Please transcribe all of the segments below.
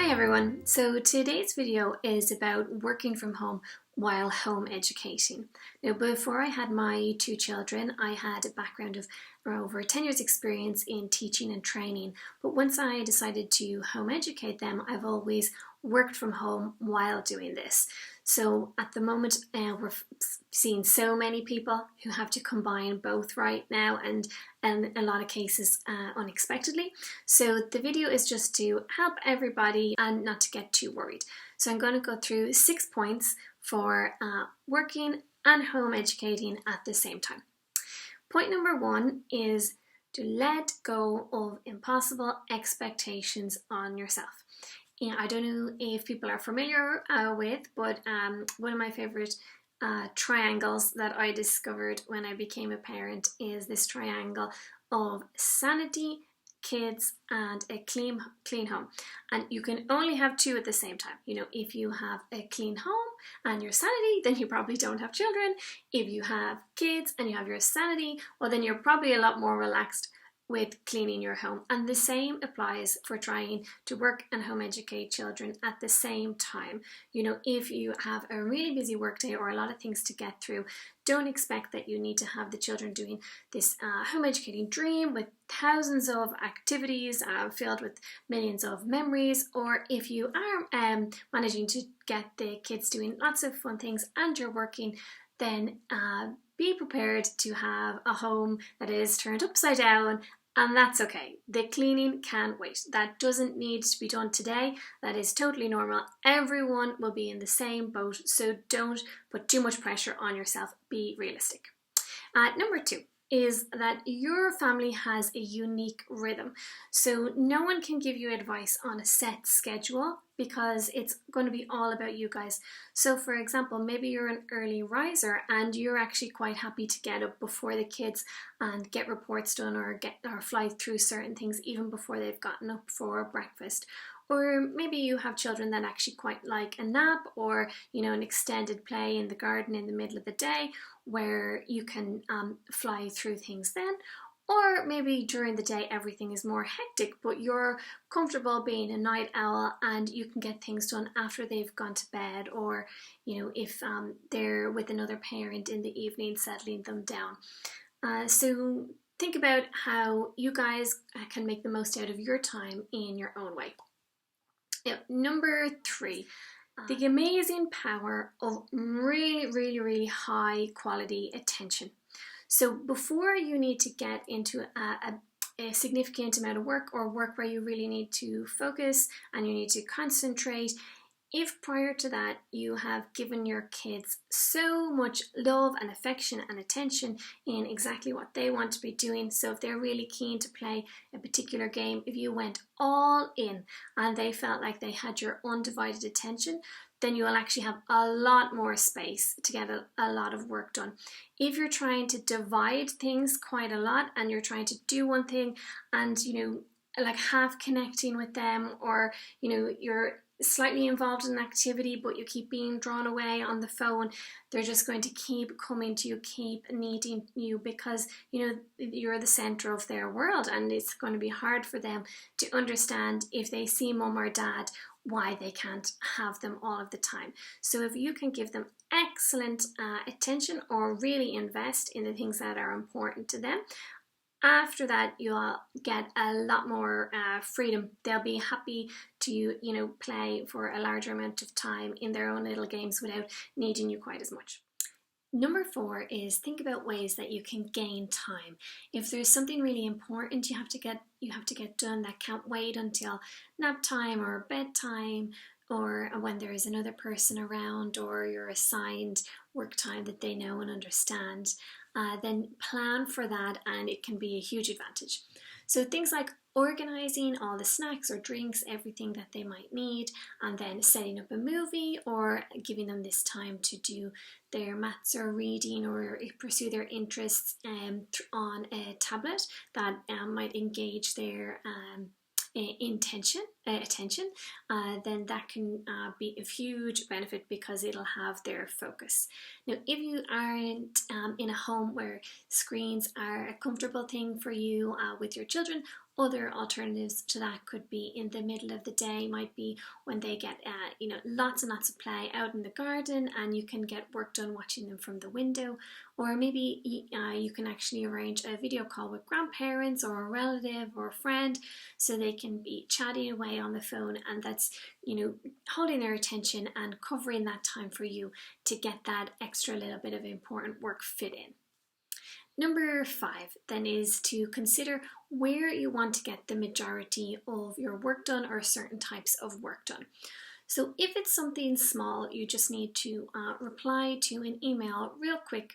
Hi everyone, so today's video is about working from home while home educating. Now before I had my two children, I had a background of over 10 years experience in teaching and training, but once I decided to home educate them, I've always worked from home while doing this. So at the moment we're seeing so many people who have to combine both right now, and in a lot of cases unexpectedly. So the video is just to help everybody and not to get too worried. So I'm going to go through 6 points for working and home educating at the same time. Point number 1 is to let go of impossible expectations on yourself. I don't know if people are familiar with, but one of my favorite triangles that I discovered when I became a parent is this triangle of sanity, kids, and a clean home. And you can only have two at the same time. You know, if you have a clean home and your sanity, then you probably don't have children. If you have kids and you have your sanity, well, then you're probably a lot more relaxed with cleaning your home. And the same applies for trying to work and home educate children at the same time. You know, if you have a really busy workday or a lot of things to get through, don't expect that you need to have the children doing this home educating dream with thousands of activities filled with millions of memories. Or if you are managing to get the kids doing lots of fun things and you're working, then be prepared to have a home that is turned upside down, and that's okay. The cleaning can wait. That doesn't need to be done today. That is totally normal. Everyone will be in the same boat, so don't put too much pressure on yourself. Be realistic. Number 2 is that your family has a unique rhythm. So no one can give you advice on a set schedule because it's going to be all about you guys. So for example, maybe you're an early riser and you're actually quite happy to get up before the kids and get reports done or fly through certain things even before they've gotten up for breakfast. Or maybe you have children that actually quite like a nap, or an extended play in the garden in the middle of the day where you can fly through things then. Or maybe during the day everything is more hectic, but you're comfortable being a night owl and you can get things done after they've gone to bed, or if they're with another parent in the evening settling them down. So think about how you guys can make the most out of your time in your own way. Now, number 3, the amazing power of really high quality attention. So before you need to get into a significant amount of work, or work where you really need to focus and you need to concentrate, if prior to that you have given your kids so much love and affection and attention in exactly what they want to be doing, so if they're really keen to play a particular game, if you went all in and they felt like they had your undivided attention, then you will actually have a lot more space to get a lot of work done. If you're trying to divide things quite a lot and you're trying to do one thing and like half connecting with them, or you're slightly involved in an activity but you keep being drawn away on the phone, they're just going to keep coming to you, keep needing you, because you're the center of their world, and it's going to be hard for them to understand if they see mum or dad why they can't have them all of the time. So if you can give them excellent attention, or really invest in the things that are important to them, after that you'll get a lot more freedom. They'll be happy to play for a larger amount of time in their own little games without needing you quite as much. Number 4 is think about ways that you can gain time. If there's something really important you have to get done that can't wait until nap time or bedtime, or when there is another person around, or your assigned work time that they know and understand, then plan for that, and it can be a huge advantage. So things like organizing all the snacks or drinks, everything that they might need, and then setting up a movie, or giving them this time to do their maths or reading or pursue their interests on a tablet that might engage their attention, then that can be a huge benefit because it'll have their focus. Now, if you aren't in a home where screens are a comfortable thing for you with your children, Other alternatives to that could be in the middle of the day, might be when they get lots and lots of play out in the garden and you can get work done watching them from the window. Or maybe you can actually arrange a video call with grandparents or a relative or a friend so they can be chatting away on the phone, and that's holding their attention and covering that time for you to get that extra little bit of important work fit in. Number 5 then is to consider where you want to get the majority of your work done or certain types of work done. So if it's something small, you just need to reply to an email real quick.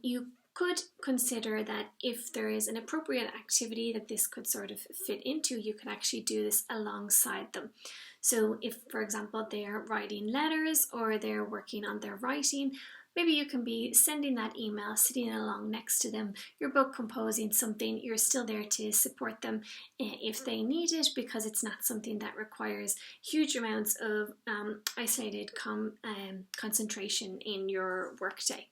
You could consider that if there is an appropriate activity that this could sort of fit into, you could actually do this alongside them. So if, for example, they're writing letters or they're working on their writing, maybe you can be sending that email, sitting along next to them. You're both composing something. You're still there to support them if they need it, because it's not something that requires huge amounts of isolated concentration in your workday.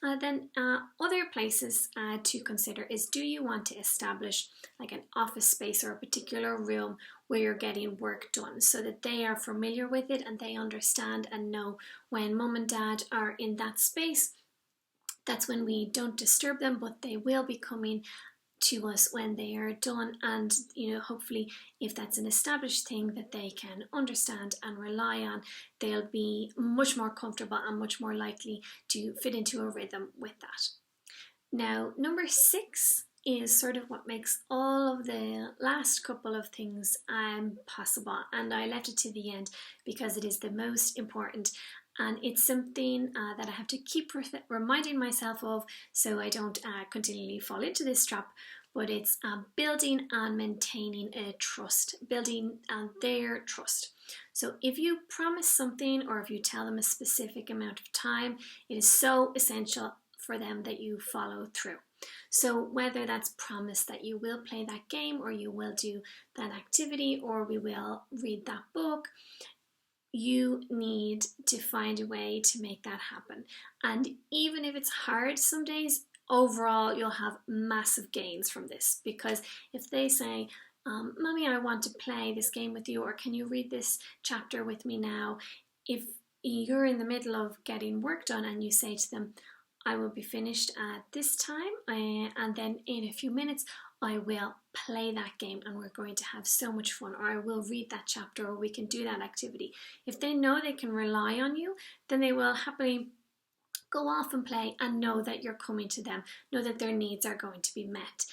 Then other places to consider is, do you want to establish like an office space or a particular room where you're getting work done so that they are familiar with it and they understand and know when mum and dad are in that space, that's when we don't disturb them, but they will be coming to us when they are done. And hopefully if that's an established thing that they can understand and rely on, they'll be much more comfortable and much more likely to fit into a rhythm with that. Now, number 6 is sort of what makes all of the last couple of things possible, and I left it to the end because it is the most important. And it's something that I have to keep reminding myself of so I don't continually fall into this trap, but it's building and maintaining a trust, building their trust. So if you promise something or if you tell them a specific amount of time, it is so essential for them that you follow through. So whether that's promise that you will play that game or you will do that activity or we will read that book, you need to find a way to make that happen. And even if it's hard some days, overall you'll have massive gains from this, because if they say, Mommy, I want to play this game with you, or can you read this chapter with me now? If you're in the middle of getting work done and you say to them, I will be finished at this time and then in a few minutes I will play that game and we're going to have so much fun, or I will read that chapter, or we can do that activity. If they know they can rely on you, then they will happily go off and play and know that you're coming to them, know that their needs are going to be met.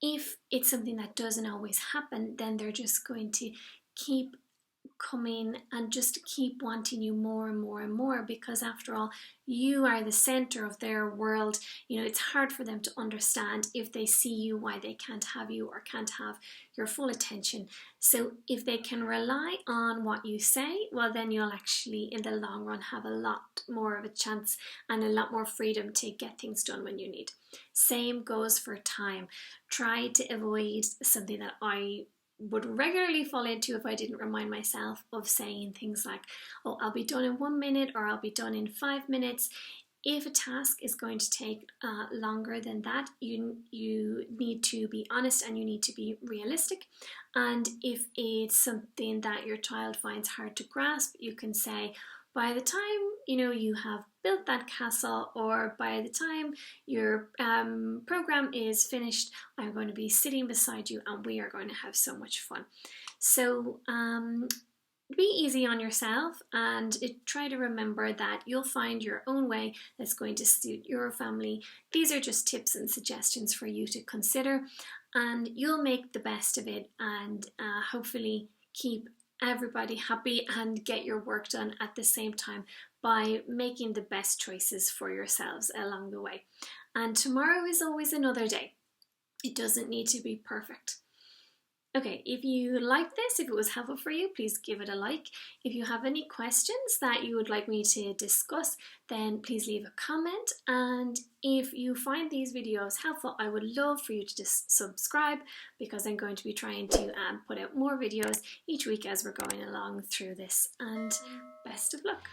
If it's something that doesn't always happen, then they're just going to keep coming and just keep wanting you more and more and more, because after all, you are the center of their world. It's hard for them to understand if they see you why they can't have you or can't have your full attention. So if they can rely on what you say, well then you'll actually in the long run have a lot more of a chance and a lot more freedom to get things done when you need. Same goes for time. Try to avoid something that I would regularly fall into if I didn't remind myself of saying things like, oh, I'll be done in 1 minute or I'll be done in 5 minutes. If a task is going to take longer than that, you need to be honest and you need to be realistic. And if it's something that your child finds hard to grasp, you can say, by the time you have built that castle, or by the time your program is finished, I'm going to be sitting beside you and we are going to have so much fun. So be easy on yourself and try to remember that you'll find your own way that's going to suit your family. These are just tips and suggestions for you to consider, and you'll make the best of it and hopefully keep everybody happy and get your work done at the same time by making the best choices for yourselves along the way. And tomorrow is always another day. It doesn't need to be perfect. Okay, if you like this, if it was helpful for you, please give it a like. If you have any questions that you would like me to discuss, then please leave a comment. And if you find these videos helpful, I would love for you to just subscribe, because I'm going to be trying to put out more videos each week as we're going along through this. And best of luck.